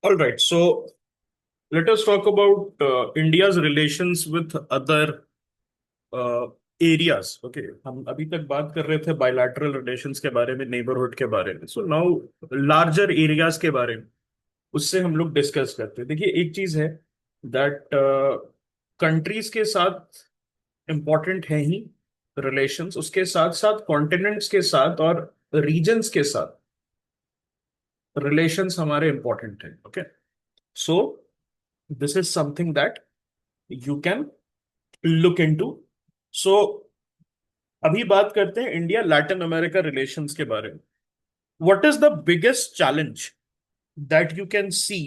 All right, so let us talk about India's relations with other areas. Okay, हम अभी तक बात कर रहे थे बायलैटरल रिलेशंस के बारे में, नेबरहुड के बारे में. सो नाउ लार्जर एरियाज के बारे में उससे हम लोग डिस्कस करते हैं. देखिए, एक चीज है दैट कंट्रीज के साथ इम्पोर्टेंट है ही रिलेशंस, उसके साथ साथ कॉन्टिनेंट्स के साथ और रीजन्स के साथ रिलेशंस हमारे इम्पोर्टेंट है. Okay, so this is something that you can look into. So अभी बात करते हैं इंडिया लैटिन अमेरिका रिलेशंस के बारे में. What is the biggest challenge that you can see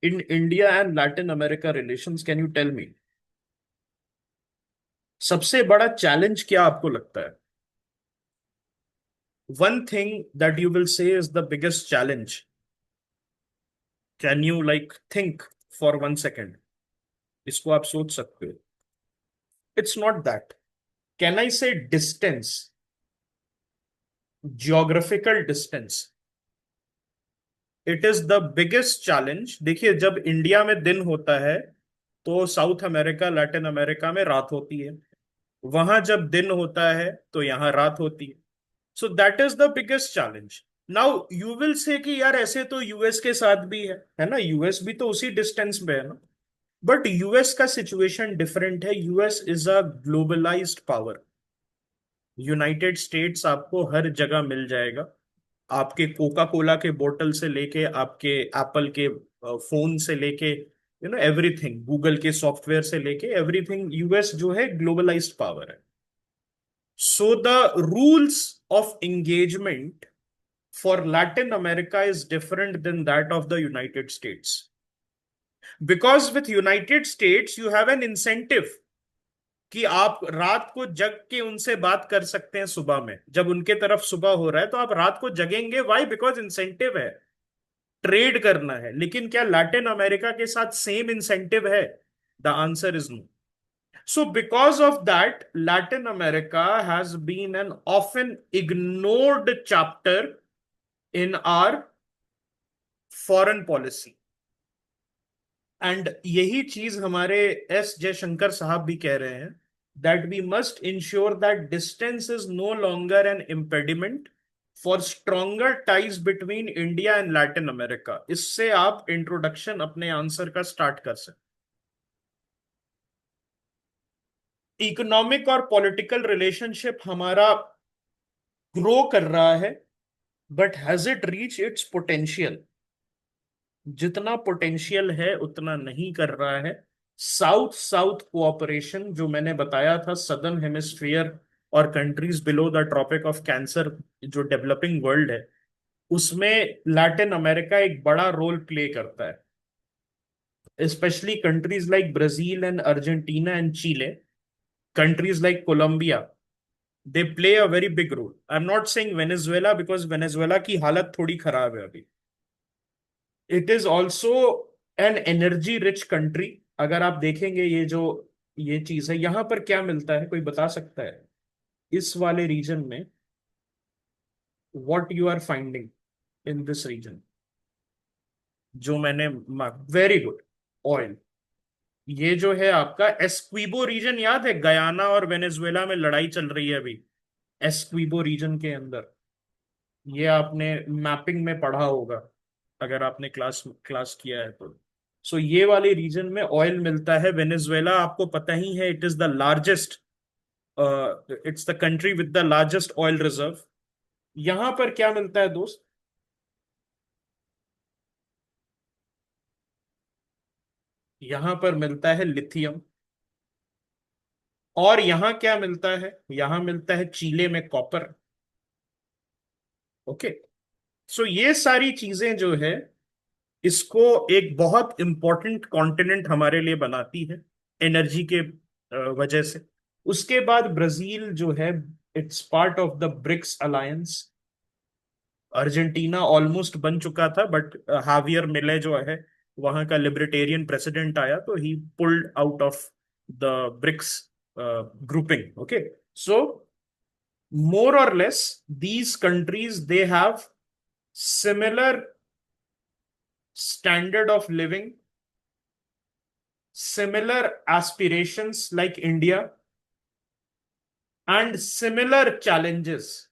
in India and Latin America relations? Can you tell me, सबसे बड़ा challenge क्या आपको लगता है? One thing that you will say is the biggest challenge. Can you like think for 1 second? इसको आप सोच सकते हो. It's not that. Can I say distance, geographical distance. It is the biggest challenge. देखिए, जब इंडिया में दिन होता है तो साउथ अमेरिका, लैटिन अमेरिका में रात होती है. वहां जब दिन होता है तो यहाँ रात होती है. So that is the biggest challenge. Now you will से कि यार ऐसे तो यूएस के साथ भी है ना, यूएस भी तो उसी डिस्टेंस पे है ना. बट यूएस का सिचुएशन डिफरेंट है. US is a globalised power. United states आपको हर जगह मिल जाएगा. आपके कोका कोला के बोतल से लेके, आपके एप्पल के फोन से लेके, एवरीथिंग, गूगल के सॉफ्टवेयर से लेके एवरीथिंग, यूएस जो है ग्लोबलाइज्ड पावर है. So the rules of engagement for Latin America is different than that of the United States. Because with United States you have an incentive कि आप रात को जग के उनसे बात कर सकते हैं. सुबह में जब उनके तरफ सुबह हो रहा है तो आप रात को जगेंगे. वाई? बिकॉज इंसेंटिव है, ट्रेड करना है. लेकिन क्या लैटिन अमेरिका के साथ सेम इंसेंटिव है? The answer is no. So because of that Latin America has been an often ignored chapter in our foreign policy. And यही चीज हमारे एस जयशंकर साहब भी कह रहे हैं, that we must ensure that distance is no longer an impediment for stronger ties between India and Latin America. इससे आप इंट्रोडक्शन अपने आंसर का स्टार्ट कर सकते. इकोनॉमिक और पॉलिटिकल रिलेशनशिप हमारा ग्रो कर रहा है, but has it reach its potential? जितना पोटेंशियल है उतना नहीं कर रहा है. साउथ साउथ कोऑपरेशन जो मैंने बताया था, सदर्न हेमिस्फीयर और countries below the tropic of cancer, जो डेवलपिंग वर्ल्ड है, उसमें लैटिन अमेरिका एक बड़ा रोल प्ले करता है. Specially countries like Brazil and Argentina and Chile, countries like Colombia, they play a very big role. I am not saying Venezuela, because Venezuela की हालत थोड़ी खराब है अभी. It is also an energy rich country. अगर आप देखेंगे ये चीज है, यहां पर क्या मिलता है, कोई बता सकता है इस वाले रीजन में? What you are finding in this region जो मैंने? Very good. ऑयल. ये जो है आपका एस्क्विबो रीजन, याद है गयाना और वेनेजुएला में लड़ाई चल रही है अभी, एस्क्विबो रीजन के अंदर. ये आपने मैपिंग में पढ़ा होगा अगर आपने क्लास क्लास किया है तो. सो ये वाले रीजन में ऑयल मिलता है. वेनेजुएला आपको पता ही है, it is the largest, it's the country with the largest oil reserve. यहां पर क्या मिलता है दोस्त? यहां पर मिलता है लिथियम. और यहां क्या मिलता है? यहां मिलता है चीले में कॉपर. ओके. सो ये सारी चीजें जो है, इसको एक बहुत इंपॉर्टेंट कॉन्टिनेंट हमारे लिए बनाती है एनर्जी के वजह से. उसके बाद ब्राजील जो है, it's part of the BRICS alliance. Argentina almost बन चुका था, बट हावियर मिले जो है, वहां का लिबर्टेरियन प्रेसिडेंट आया तो ही pulled out of the BRICS grouping. Okay. So more or less these countries, they have similar standard of living, similar aspirations like India, and similar challenges.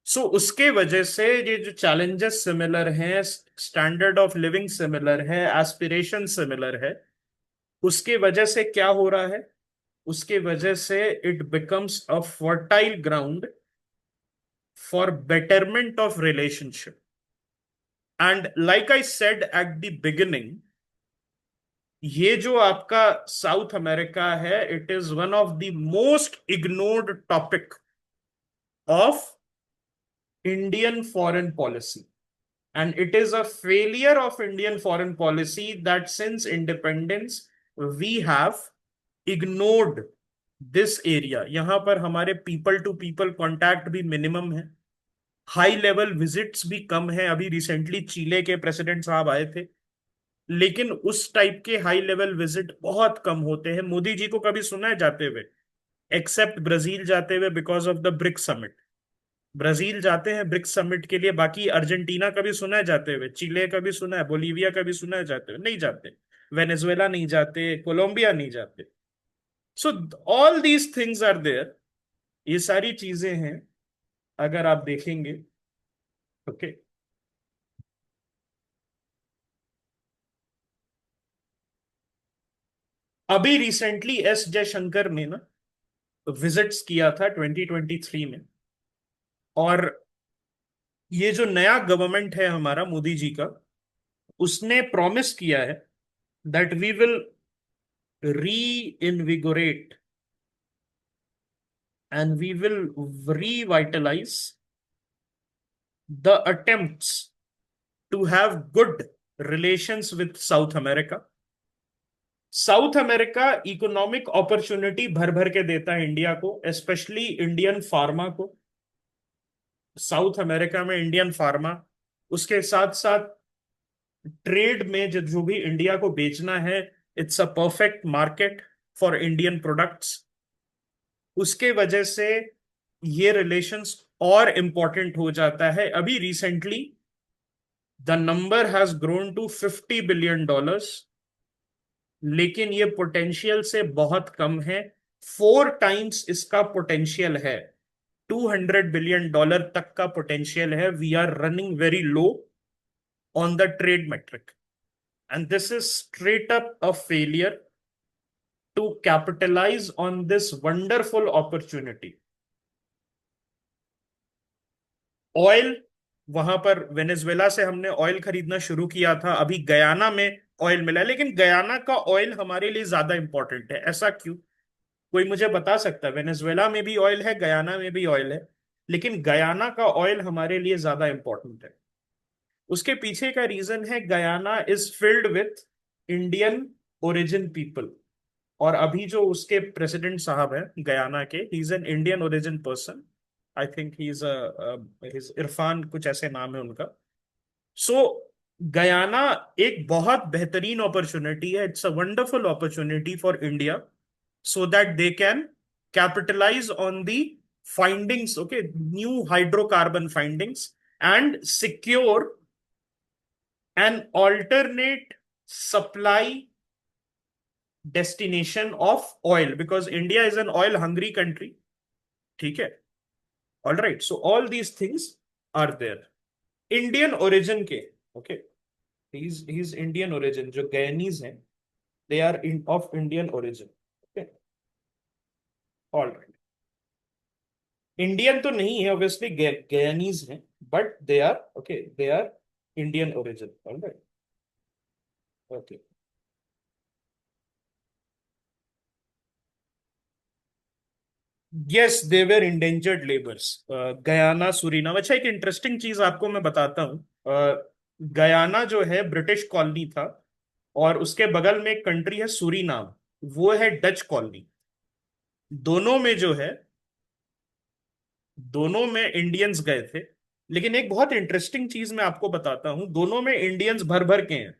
सो उसके वजह से ये जो चैलेंजेस सिमिलर हैं, स्टैंडर्ड ऑफ लिविंग सिमिलर है, aspiration similar है, उसके वजह से क्या हो रहा है? उसके वजह से it becomes a fertile ground for betterment of relationship. And like I said at the beginning, ये जो आपका साउथ अमेरिका है, it is one of the most ignored topic of Indian foreign policy. And it is a failure of Indian foreign policy that since independence we have ignored this area. यहां पर हमारे people to people contact भी minimum है, high level visits भी कम है. अभी recently चिले के president साहब आए थे, लेकिन उस टाइप के हाई लेवल विजिट बहुत कम होते हैं. मोदी जी को कभी सुना है जाते हुए? एक्सेप्ट ब्राजील जाते हुए because of the BRICS summit. Brazil जाते हैं ब्रिक्स समिट के लिए, बाकी अर्जेंटीना कभी सुना है जाते हुए? चिले कभी सुना है? बोलीविया कभी सुना है जाते हुए? नहीं जाते. वेनेजुएला नहीं जाते, कोलंबिया नहीं जाते. So all these things are there. ये सारी चीजें हैं अगर आप देखेंगे. ओके. अभी रिसेंटली एस जयशंकर ने ना विजिट्स किया था 2023 में. और ये जो नया गवर्नमेंट है हमारा मोदी जी का, उसने प्रॉमिस किया है that we will reinvigorate and we will revitalize the attempts to have good relations with South America. South America economic opportunity भर भर के देता है इंडिया को, स्पेशली इंडियन फार्मा को. साउथ अमेरिका में इंडियन फार्मा, उसके साथ साथ ट्रेड में जो जो भी इंडिया को बेचना है, it's a perfect market for Indian products. उसके वजह से ये रिलेशंस और इंपॉर्टेंट हो जाता है. अभी recently the number has grown to $50 billion, लेकिन ये पोटेंशियल से बहुत कम है. 4 टाइम्स इसका पोटेंशियल है. $200 बिलियन तक का पोटेंशियल है. We are running very low on the trade metric, and this is straight up a failure to capitalize on this wonderful opportunity. Oil, वहां पर वेनेजुएला से हमने ऑयल खरीदना शुरू किया था. अभी गयाना में ऑयल मिला है, लेकिन गयाना का ऑयल हमारे लिए ज्यादा इंपॉर्टेंट है. ऐसा क्यों? कोई मुझे बता सकता है? वेनेजुएला में भी ऑयल है, गयाना में भी ऑयल है, लेकिन गयाना का ऑयल हमारे लिए ज्यादा इंपॉर्टेंट है. उसके पीछे का रीजन है, Guyana is filled with Indian origin people. और अभी जो उसके प्रेसिडेंट साहब हैं गयाना के, he is an Indian origin person. I think he is Irfan, कुछ ऐसे नाम है उनका. सो गयाना एक बहुत बेहतरीन अपॉर्चुनिटी है. It's a wonderful opportunity for India, so that they can capitalize on the findings, okay, new hydrocarbon findings, and secure an alternate supply destination of oil, because India is an oil hungry country. ठीक है. All right. So all these things are there. Indian origin के, okay, he is Indian origin. जो Guyanese हैं, they are of Indian origin. Okay. All right. Indian तो नहीं है obviously, Guyanese हैं, but they are okay, they are Indian origin. All right. Okay. Yes, they were indentured labours. Guyana, Suriname. अच्छा, एक interesting चीज आपको मैं बताता हूँ. गयाना जो है ब्रिटिश कॉलोनी था, और उसके बगल में एक कंट्री है सुरीनाम, वो है डच कॉलोनी. दोनों में जो है, दोनों में इंडियंस गए थे. लेकिन एक बहुत इंटरेस्टिंग चीज मैं आपको बताता हूँ, दोनों में इंडियंस भर भर के हैं.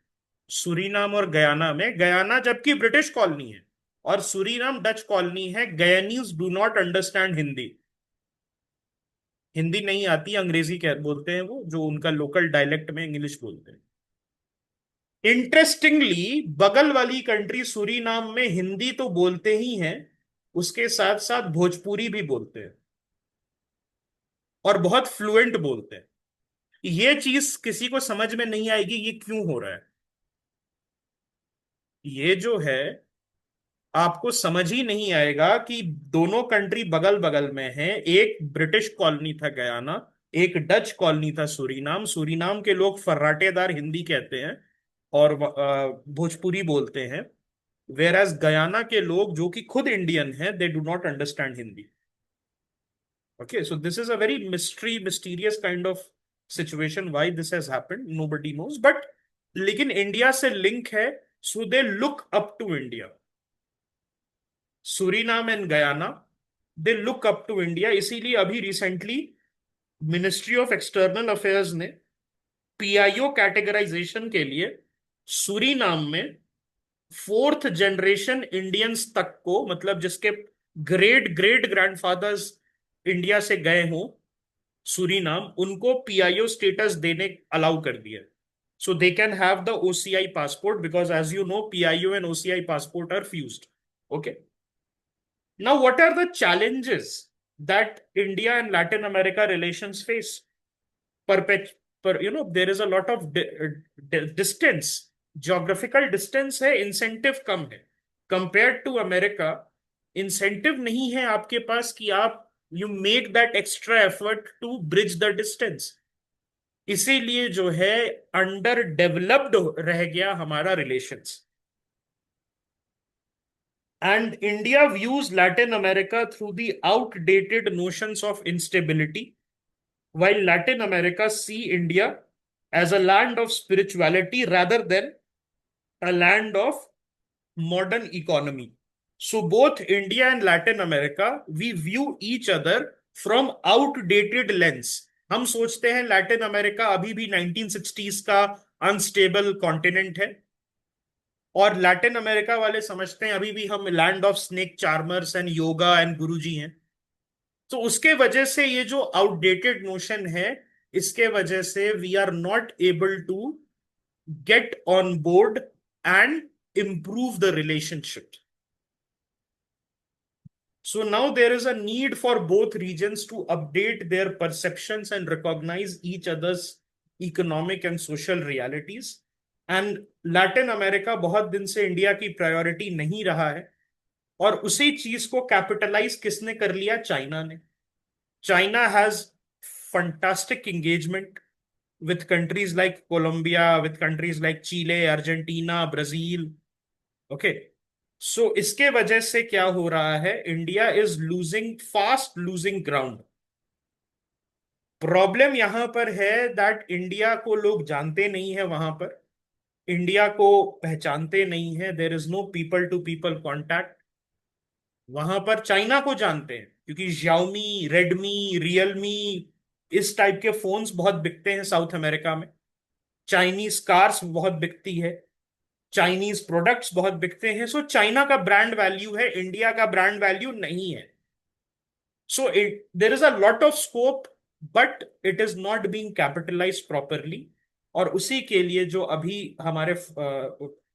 सुरीनाम और गयाना में, गयाना जबकि ब्रिटिश कॉलोनी है और सुरीनाम डच कॉलोनी है, Guyanese do not understand Hindi. Hindi नहीं आती, अंग्रेजी कह बोलते हैं वो, जो उनका लोकल डायलेक्ट में इंग्लिश बोलते हैं। इंटरेस्टिंगली बगल वाली कंट्री सूरीनाम में हिंदी तो बोलते ही हैं, उसके साथ साथ भोजपुरी भी बोलते हैं, और बहुत फ्लुएंट बोलते हैं। ये चीज किसी को समझ में नहीं आएगी ये क्यों हो रहा है। ये जो है, आपको समझ ही नहीं आएगा कि दोनों कंट्री बगल बगल में हैं। एक ब्रिटिश कॉलोनी था गयाना, एक डच कॉलोनी था सूरीनाम। सूरीनाम के लोग फर्राटेदार हिंदी कहते हैं और भोजपुरी बोलते हैं, वेर एज गयाना के लोग जो कि खुद इंडियन हैं, they do not understand Hindi. Okay, so this is a very mysterious kind of situation, why this has happened nobody knows, but लेकिन इंडिया से लिंक है, so they look up to India. Suriname and Guyana, they look up to India. इसीलिए अभी recently ministry of external affairs ने PIO categorization के लिए Suriname में fourth generation Indians तक को, मतलब जिसके ग्रेट ग्रेट ग्रैंडफादर्स इंडिया से गए हों सूरीनाम, उनको पीआईओ स्टेटस देने अलाउ कर दिया। So they can have the OCI passport, because as you know PIO and OCI passport are fused. Okay, now what are the challenges that India and Latin America relations face? There is a lot of distance, geographical distance है, incentive कम है compared to America। incentive नहीं है आपके पास कि आप you make that extra effort to bridge the distance। इसीलिए जो है अंडर डेवलप्ड रह गया हमारा relations. And India views Latin America through the outdated notions of instability, while Latin America see India as a land of spirituality rather than a land of modern economy. So both India and Latin America, we view each other from outdated lens. हम सोचते हैं Latin America अभी भी 1960s का unstable continent है, और Latin America वाले समझते हैं अभी भी हम land of snake charmers and yoga and guruji हैं। तो उसके वजह से ये जो आउटडेटेड नोशन है, इसके वजह से we are not able to get on board and improve the relationship. So now there is a need for both regions to update their perceptions and recognize each other's economic and social realities. And Latin America बहुत दिन से India की priority नहीं रहा है, और उसी चीज को कैपिटलाइज किसने कर लिया? चाइना ने। China has fantastic engagement with countries like Colombia, with countries like Chile, Argentina, Brazil. Okay, so इसके वजह से क्या हो रहा है, India is losing, fast losing ground. Problem यहां पर है दैट इंडिया को लोग जानते नहीं है, वहां पर इंडिया को पहचानते नहीं है, there is no people to people contact. वहां पर चाइना को जानते हैं क्योंकि Xiaomi, रेडमी, रियलमी, इस टाइप के फोन्स बहुत बिकते हैं साउथ अमेरिका में। चाइनीज कार्स बहुत बिकती है, चाइनीज प्रोडक्ट्स बहुत बिकते हैं। सो चाइना का ब्रांड वैल्यू है, इंडिया का ब्रांड वैल्यू नहीं है। So there is a lot of scope, but it is not being capitalize properly. और उसी के लिए जो अभी हमारे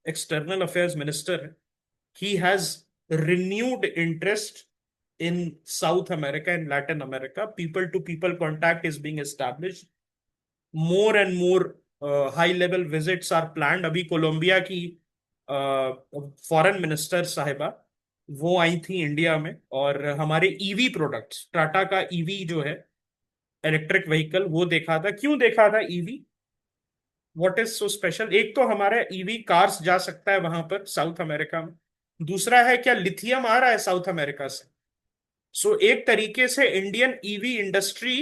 एक्सटर्नल अफेयर्स मिनिस्टर है, he has renewed interest in South America and Latin America. People to people contact is being established. More and more high level visits are planned. अभी Colombia की फॉरेन मिनिस्टर साहिबा वो आई थी India में, और हमारे EV products, Tata का EV जो है इलेक्ट्रिक व्हीकल, वो देखा था। क्यों देखा था EV? What is so special? एक तो हमारा ईवी कार्स जा सकता है वहां पर साउथ अमेरिका में, दूसरा है क्या लिथियम आ रहा है साउथ अमेरिका से। सो एक तरीके से इंडियन ईवी इंडस्ट्री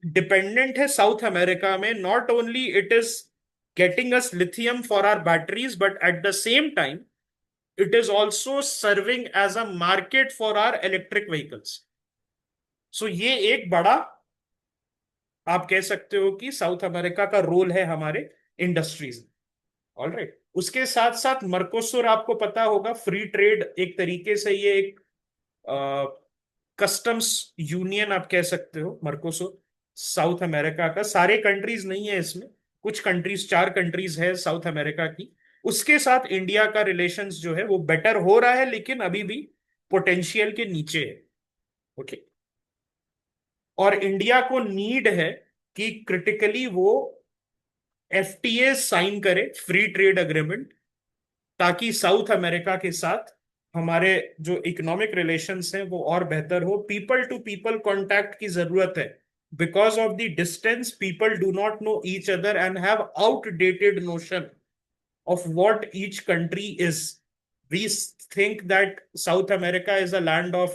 डिपेंडेंट है साउथ अमेरिका में। Not only it is getting us lithium for our batteries, but at the same time it is also serving as a market for our electric vehicles. So ये एक बड़ा, आप कह सकते हो कि साउथ अमेरिका का रोल है हमारे इंडस्ट्रीज। ऑल राइट, उसके साथ साथ मर्कोसुर, आपको पता होगा फ्री ट्रेड, एक तरीके से ये एक कस्टम्स यूनियन आप कह सकते हो, मर्कोसो, साउथ अमेरिका का। सारे कंट्रीज नहीं है इसमें, कुछ कंट्रीज, 4 कंट्रीज है साउथ अमेरिका की। उसके साथ इंडिया का रिलेशंस जो है वो बेटर हो रहा है, लेकिन अभी भी पोटेंशियल के नीचे है। ओके। और इंडिया को नीड है कि क्रिटिकली वो एफटीए साइन करे, फ्री ट्रेड एग्रीमेंट, ताकि साउथ अमेरिका के साथ हमारे जो इकोनॉमिक रिलेशंस हैं वो और बेहतर हो। पीपल टू पीपल कांटेक्ट की जरूरत है। Because of the distance, people do not know each other and have outdated notion of what each country is. We think that South America is a land of,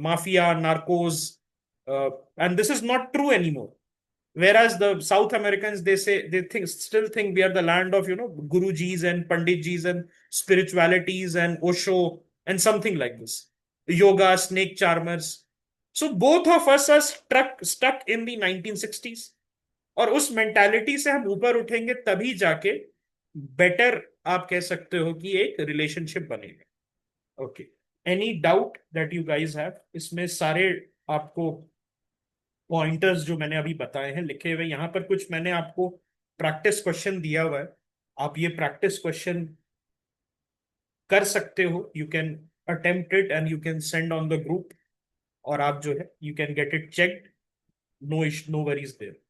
mafia, narcos, and this is not true anymore. Whereas the South Americans, still think we are the land of, Gurujis and Panditjis and spiritualities and Osho and something like this, yoga, snake charmers. So both of us are stuck in the 1960s. और उस mentality से हम ऊपर उठेंगे तभी जाके better, आप कह सकते हो कि एक रिलेशनशिप बनेगा। Okay. Any doubt that you guys have? इसमें सारे आपको पॉइंटर्स जो मैंने अभी बताए हैं लिखे हुए, यहाँ पर कुछ मैंने आपको प्रैक्टिस क्वेश्चन दिया हुआ है। आप ये प्रैक्टिस क्वेश्चन कर सकते हो। You can attempt it and you can send on the group, और आप जो है you can get it checked. No issue, no worries there.